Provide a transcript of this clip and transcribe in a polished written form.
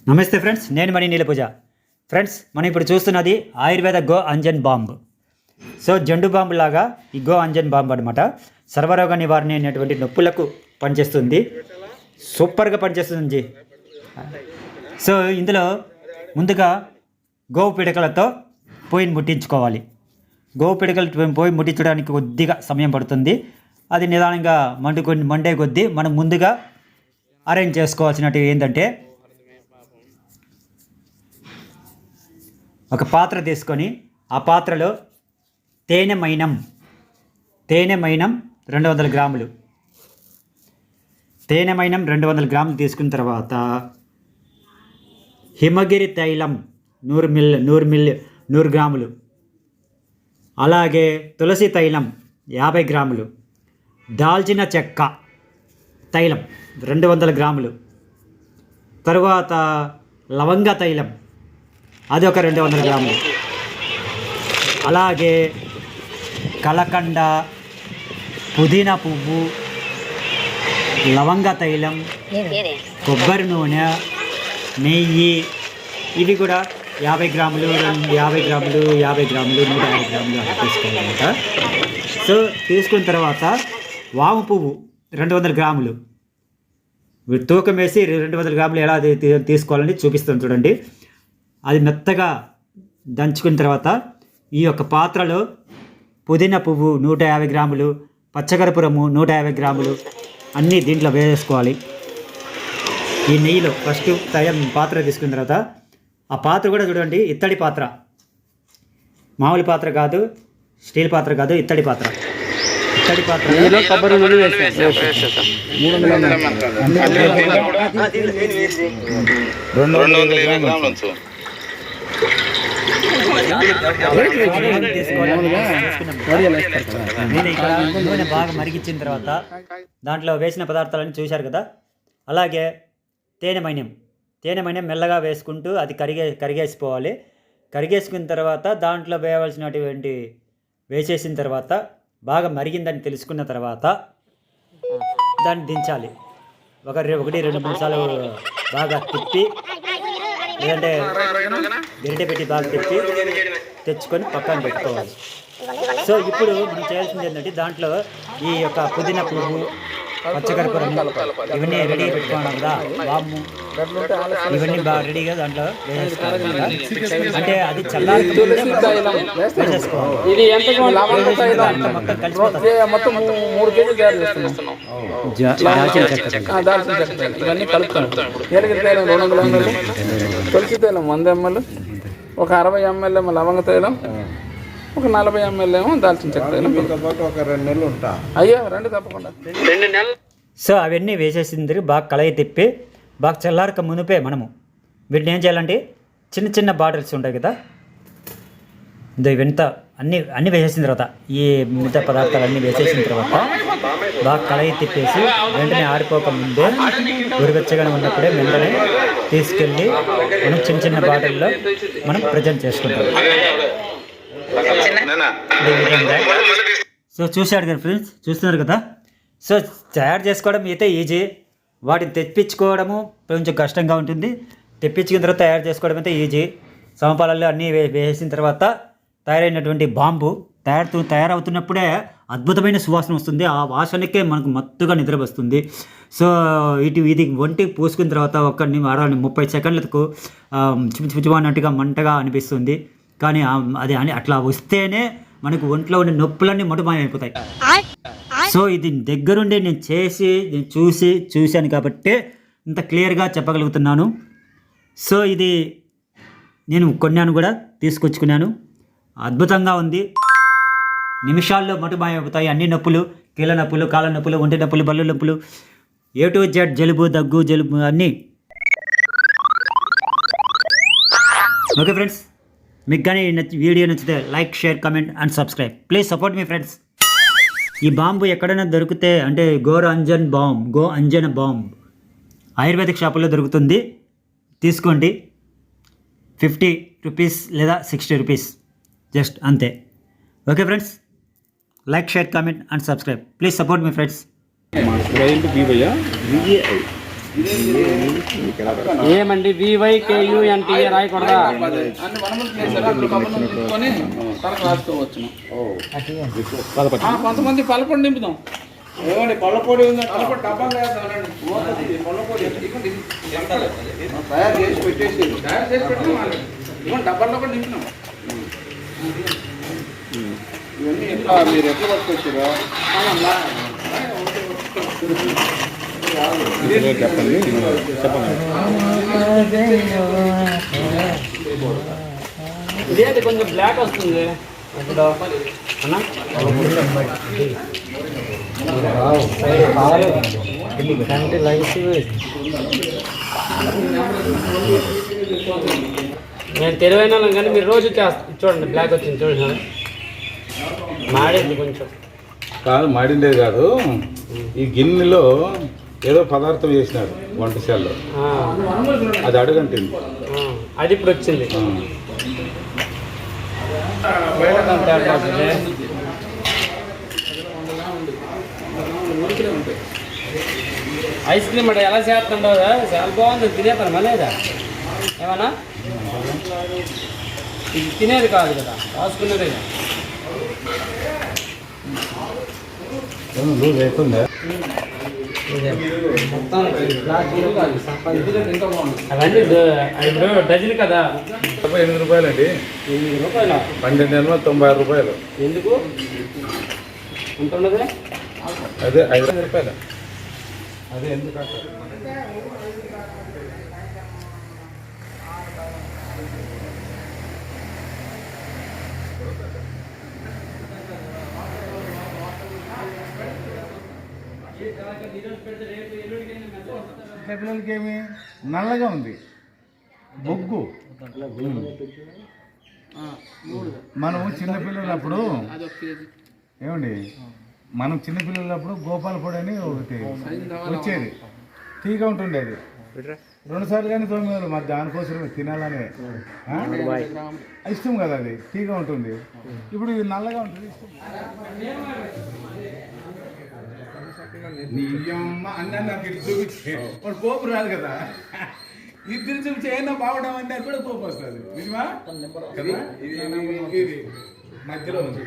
నమస్తే ఫ్రెండ్స్, నేను మణి నీలపూజ. ఫ్రెండ్స్, మనం ఇప్పుడు చూస్తున్నది Ayurveda go Anjan bomb. So Zandu bomb లాగా ఈ గో అంజన్ బాంబ్ అనమాట. సర్వరోగ నివారణ అనేటువంటి నొప్పులకు పనిచేస్తుంది. సూపర్గా పనిచేస్తుంది. సో ఇందులో ముందుగా గోవు పిడకలతో పొయ్యిని ముట్టించుకోవాలి. గోవు పిడకలు పొయ్యి ముట్టించడానికి కొద్దిగా సమయం పడుతుంది. అది నిదానంగా మండే కొద్దీ మనం ముందుగా అరేంజ్ చేసుకోవాల్సినవి ఏంటంటే, ఒక పాత్ర తీసుకొని ఆ పాత్రలో తేనె మైనం 200 గ్రాములు, తేనె మైనం 200 గ్రాములు తీసుకున్న తర్వాత హిమగిరి తైలం 100 గ్రాములు, అలాగే తులసి తైలం 50 గ్రాములు, దాల్చిన చెక్క తైలం 200 గ్రాములు, తరువాత లవంగ తైలం అది ఒక 200 గ్రాములు, అలాగే కలకండ, పుదీనా పువ్వు, లవంగ తైలం, కొబ్బరి నూనె, నెయ్యి, ఇవి కూడా 50 గ్రాములు 150 గ్రాములు అలా తీసుకోవాలన్నమాట. సో తీసుకున్న తర్వాత వాము పువ్వు 200 గ్రాములు, తూకం వేసి 200 గ్రాములు ఎలా తీసుకోవాలని చూపిస్తాను చూడండి. అది మెత్తగా దంచుకున్న తర్వాత ఈ యొక్క పాత్రలో పుదీనా పువ్వు 150 గ్రాములు, పచ్చకర్పూరము 150 గ్రాములు అన్నీ దీంట్లో వేసుకోవాలి. ఈ నెయ్యిలో ఫస్ట్ పాత్ర తీసుకున్న తర్వాత ఆ పాత్ర కూడా చూడండి, ఇత్తడి పాత్ర, మామూలు పాత్ర కాదు, స్టీల్ పాత్ర కాదు, ఇత్తడి పాత్ర. నూనె బాగా మరిగించిన తర్వాత దాంట్లో వేసిన పదార్థాలను చూశారు కదా. అలాగే తేనె మైనం మెల్లగా వేసుకుంటూ అది కరిగేసిపోవాలి. కరిగేసుకున్న తర్వాత దాంట్లో వేయవలసినటువంటి వేసేసిన తర్వాత బాగా మరిగిందని తెలుసుకున్న తర్వాత దాన్ని దించాలి. 1-2-3 సార్లు బాగా తిప్పి, లేదంటే గరిటె పెట్టి బాగా తిప్పి తెచ్చుకొని పక్కన పెట్టుకోవాలి. సో ఇప్పుడు మనం చేయాల్సింది ఏంటంటే, దాంట్లో ఈ యొక్క పుదీనా పువ్వు, పచ్చకర్పూరం ఇవన్నీ రెడీ పెట్టుకోవడం కదా, వాము ఇవన్నీ బాగా రెడీగా దాంట్లో వేసేసుకోవాలి. అంటే అది చల్లారి మొత్తం కలిసిపోతుంది. ఇవన్నీ కలుపుతాను. ఏలగిరి తైలం 200 ml, తులసి తైలం 100 ml, ఒక 60 ml ఏమో లవంగ తైలం, ఒక 40 ml ఏమో దాల్చిన చెక్క తైలం. ఒక 2 నెలలు ఉంటా. అయ్యో రండి, తప్పకుండా 2 నెలలు. సో అవన్నీ వేసేసింది బాగా కలయి తిప్పి బాగా చల్లారక మునిపే మనము వీటిని ఏం చేయాలంటే, చిన్న బాటిల్స్ ఉంటాయి కదా, ఇవంతా అన్నీ వేసేసిన తర్వాత ఈ మిగతా పదార్థాలు అన్నీ వేసేసిన తర్వాత బాగా కలయి తిప్పేసి వెంటనే ఆరిపోక ముందే ఉరివెచ్చగా ఉన్నప్పుడే వెంటనే తీసుకెళ్ళి మనం చిన్న బాటిల్లో మనం ప్రజెంట్ చేసుకుంటాం. సో చూశాడు కదా ఫ్రెండ్స్, చూస్తున్నారు కదా. సో తయారు చేసుకోవడం అయితే ఈజీ, వాటిని తెప్పించుకోవడము కొంచెం కష్టంగా ఉంటుంది. తెప్పించుకున్న తర్వాత తయారు చేసుకోవడం అయితే ఈజీ. సమపాలల్లో అన్నీ వేసిన తర్వాత తయారైనటువంటి బాంబు తయారవుతున్నప్పుడే అద్భుతమైన సువాసన వస్తుంది. ఆ వాసనకే మనకు మత్తుగా నిద్ర వస్తుంది. సో ఇది ఒంటికి పూసుకున్న తర్వాత 30 సెకండ్లకు చుచుచుచుమన్నట్టుగా మంటగా అనిపిస్తుంది. కానీ అది అట్లా వస్తేనే మనకు ఒంట్లో ఉండే నొప్పులన్నీ మటుమాయమైపోతాయి. సో ఇది దగ్గరుండి నేను చూశాను కాబట్టి ఇంత క్లియర్గా చెప్పగలుగుతున్నాను. సో ఇది నేను కొన్నాను కూడా, తీసుకొచ్చుకున్నాను. అద్భుతంగా ఉంది. నిమిషాల్లో మటుమాయమైపోతాయి అన్ని నొప్పులు, కీళ్ళ నొప్పులు, కాళ్ళ నొప్పులు, ఒంటి నొప్పులు, బల్లు నొప్పులు, A to Z, జలుబు, దగ్గు, అన్నీ. ఓకే ఫ్రెండ్స్, మీకు కానీ వీడియో నచ్చితే like, share, comment and subscribe. Please support me friends. ఈ బాంబు ఎక్కడైనా దొరికితే, అంటే గో అంజన్ బాంబ్ ఆయుర్వేదిక్ షాపుల్లో దొరుకుతుంది, తీసుకోండి. 50 రూపీస్ లేదా 60 రూపీస్, జస్ట్ అంతే. Okay friends, like, share, comment and subscribe. Please support me friends. మా క్లయింట్ బీవయ్య ఏమండి VYKUNTA రాయకూడదా? అన్ని వనములు చేశారు అక్కడ కబుర్లు తీసుకొని తనకు రాసుకోవచ్చును. కొంతమంది పలపొడి నింపుదాం. ఏమండి పళ్ళపొడి ఉందా? పలపొడి డబ్బా వేద్దాం. పళ్ళపొడి తయారు చేసి పెట్టేసి పెట్టినాం డబ్బాల్లో కూడా నింపినాం. ఇవన్నీ ఎట్లా మీరు ఎట్లా పట్టుకొచ్చారా? ఇదేంటి కొంచెం బ్లాక్ వస్తుంది ఎప్పుడో అన్నా? నేను తెలివైన వాళ్ళం కానీ మీరు రోజు చూడండి బ్లాక్ వచ్చింది చూడండి మాడింది కొంచెం. కాదు మాడిండేది కాదు, ఈ గిన్నెలో ఏదో పదార్థం వేసినారు వంటశాలలో, అది అడుగంటింది. అది ఇప్పుడు వచ్చింది. ఐస్ క్రీమ్ అంటే ఎలా చేస్తుండవు చాలా బాగుంది, తినేతాను మళ్ళీదా ఏమన్నా? ఇది తినేది కాదు కదా, రాసుకునేది. అవన్నీ ఇప్పుడు డజన్ కదా, 8 రూపాయలండి. 8 రూపాయలు. 12 రూపాయలు. ఎందుకు ఎంత ఉన్నది? అదే 5 రూపాయలు. అదే ఎందుకు పిల్లలకి ఏమి నల్లగా ఉంది బొగ్గు. మనము చిన్నపిల్లలప్పుడు ఏమండి, మనం చిన్నపిల్లలప్పుడు గోపాల పొడి అని ఒకటి వచ్చేది, తీగా ఉంటుండేది. 2 సార్లు కానీ తోమేవాళ్ళు మరి దానికోసమే తినాలని ఇష్టం కదా, అది తీగా ఉంటుంది. ఇప్పుడు ఇది నల్లగా ఉంటుంది, ఇష్టం. నీ అమ్మ అన్న నాకు ఇటు చూపించే వాడు కోపు రాదు కదా, ఇద్దరు చూపించి ఏమన్నా బాగుండడం అంటే కూడా కోపు వస్తుంది. నిజమా? ఇది మధ్యలో ఉంది.